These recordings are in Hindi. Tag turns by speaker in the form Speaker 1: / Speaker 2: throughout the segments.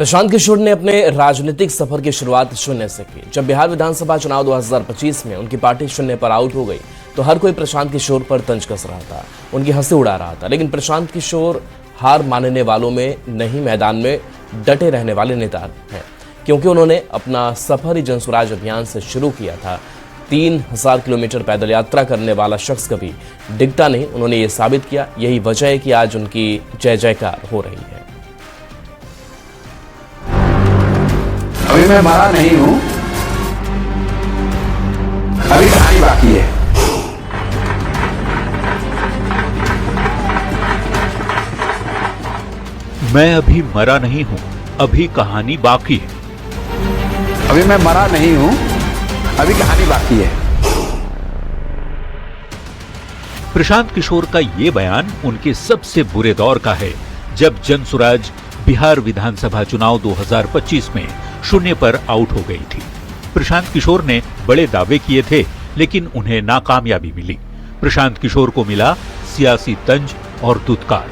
Speaker 1: प्रशांत किशोर ने अपने राजनीतिक सफर की शुरुआत शून्य से की। जब बिहार विधानसभा चुनाव 2025 में उनकी पार्टी शून्य पर आउट हो गई तो हर कोई प्रशांत किशोर पर तंज कस रहा था, उनकी हंसी उड़ा रहा था। लेकिन प्रशांत किशोर हार मानने वालों में नहीं, मैदान में डटे रहने वाले नेता हैं, क्योंकि उन्होंने अपना सफर ही जनसुराज अभियान से शुरू किया था। 3000 किलोमीटर पैदल यात्रा करने वाला शख्स कभी डिगता नहीं। उन्होंने ये साबित किया। यही वजह है कि आज उनकी जय जयकार हो रही है।
Speaker 2: अभी मैं मरा नहीं हूं, अभी कहानी बाकी है।
Speaker 3: मैं अभी मरा नहीं हूं, अभी कहानी बाकी है।
Speaker 2: अभी मैं मरा नहीं हूं, अभी कहानी बाकी है।
Speaker 3: प्रशांत किशोर का ये बयान उनके सबसे बुरे दौर का है, जब जनसुराज बिहार विधानसभा चुनाव 2025 में शून्य पर आउट हो गई थी। प्रशांत किशोर ने बड़े दावे किए थे, लेकिन उन्हें नाकामयाबी मिली। प्रशांत किशोर को मिला सियासी तंज और दुत्कार।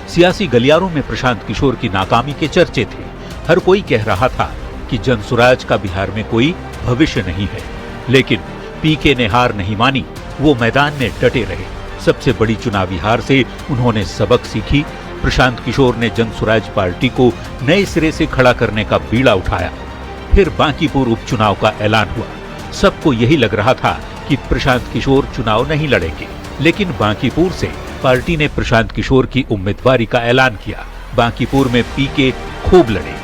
Speaker 3: सियासी गलियारों में प्रशांत किशोर की नाकामी के चर्चे थे। हर कोई कह रहा था कि जनसुराज का बिहार में कोई भविष्य नहीं है, लेकिन पीके ने हार नहीं मानी। वो मैदान में डटे रहे। सबसे बड़ी चुनावी हार से उन्होंने सबक सीखी। प्रशांत किशोर ने जनसुराज पार्टी को नए सिरे से खड़ा करने का बीड़ा उठाया। फिर बांकीपुर उपचुनाव का ऐलान हुआ। सबको यही लग रहा था कि प्रशांत किशोर चुनाव नहीं लड़ेंगे, लेकिन बांकीपुर से पार्टी ने प्रशांत किशोर की उम्मीदवारी का ऐलान किया। बांकीपुर में पीके खूब लड़े।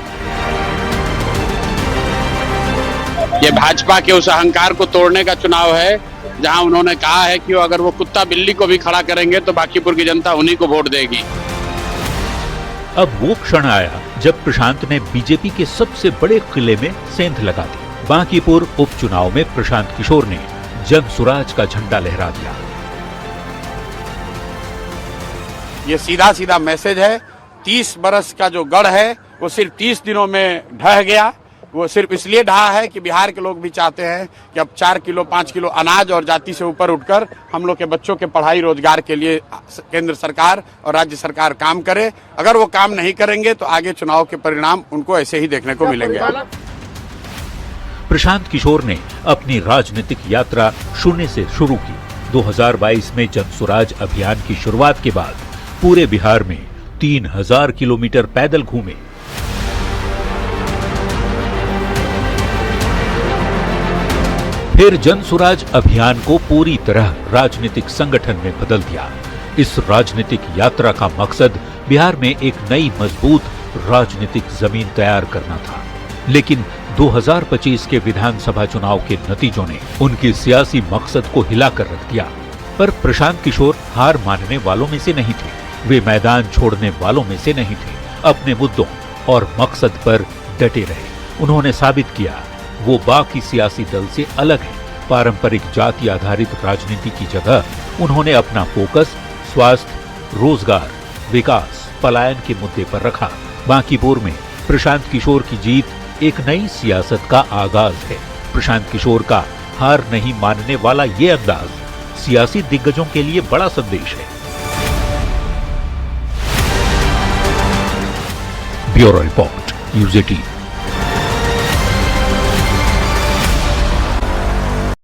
Speaker 4: ये भाजपा के उस अहंकार को तोड़ने का चुनाव है, जहां उन्होंने कहा है कि अगर वो कुत्ता बिल्ली को भी खड़ा करेंगे तो बांकीपुर की जनता उन्हीं को वोट देगी।
Speaker 3: अब वो क्षण आया जब प्रशांत ने बीजेपी के सबसे बड़े किले में सेंध लगा दी। बांकीपुर उपचुनाव में प्रशांत किशोर ने जनसुराज का झंडा लहरा दिया।
Speaker 4: ये सीधा सीधा मैसेज है। 30 बरस का जो गढ़ है वो सिर्फ 30 दिनों में ढह गया। वो सिर्फ इसलिए ढहा है कि बिहार के लोग भी चाहते हैं कि अब 4 किलो 5 किलो अनाज और जाति से ऊपर उठकर हम लोग के बच्चों के पढ़ाई रोजगार के लिए केंद्र सरकार और राज्य सरकार काम करे। अगर वो काम नहीं करेंगे तो आगे चुनाव के परिणाम उनको ऐसे ही देखने को मिलेंगे।
Speaker 3: प्रशांत किशोर ने अपनी राजनीतिक यात्रा शून्य से शुरू की। 2022 में जनसुराज अभियान की शुरुआत के बाद पूरे बिहार में 3000 किलोमीटर पैदल घूमे। फिर जनसुराज अभियान को पूरी तरह राजनीतिक संगठन में बदल दिया। इस राजनीतिक यात्रा का मकसद बिहार में एक नई मजबूत राजनीतिक जमीन तैयार करना था। लेकिन 2025 के विधानसभा चुनाव के नतीजों ने उनके सियासी मकसद को हिलाकर रख दिया। पर प्रशांत किशोर हार मानने वालों में से नहीं थे। वे मैदान छोड़ने वालों में से नहीं थे। अपने मुद्दों और मकसद पर डटे रहे। उन्होंने साबित किया वो बाकी सियासी दल से अलग है। पारंपरिक जाति आधारित राजनीति की जगह उन्होंने अपना फोकस स्वास्थ्य, रोजगार, विकास, पलायन के मुद्दे पर रखा। बांकीपुर में प्रशांत किशोर की जीत एक नई सियासत का आगाज है। प्रशांत किशोर का हार नहीं मानने वाला ये अंदाज सियासी दिग्गजों के लिए बड़ा संदेश है। Bureau report, news 18।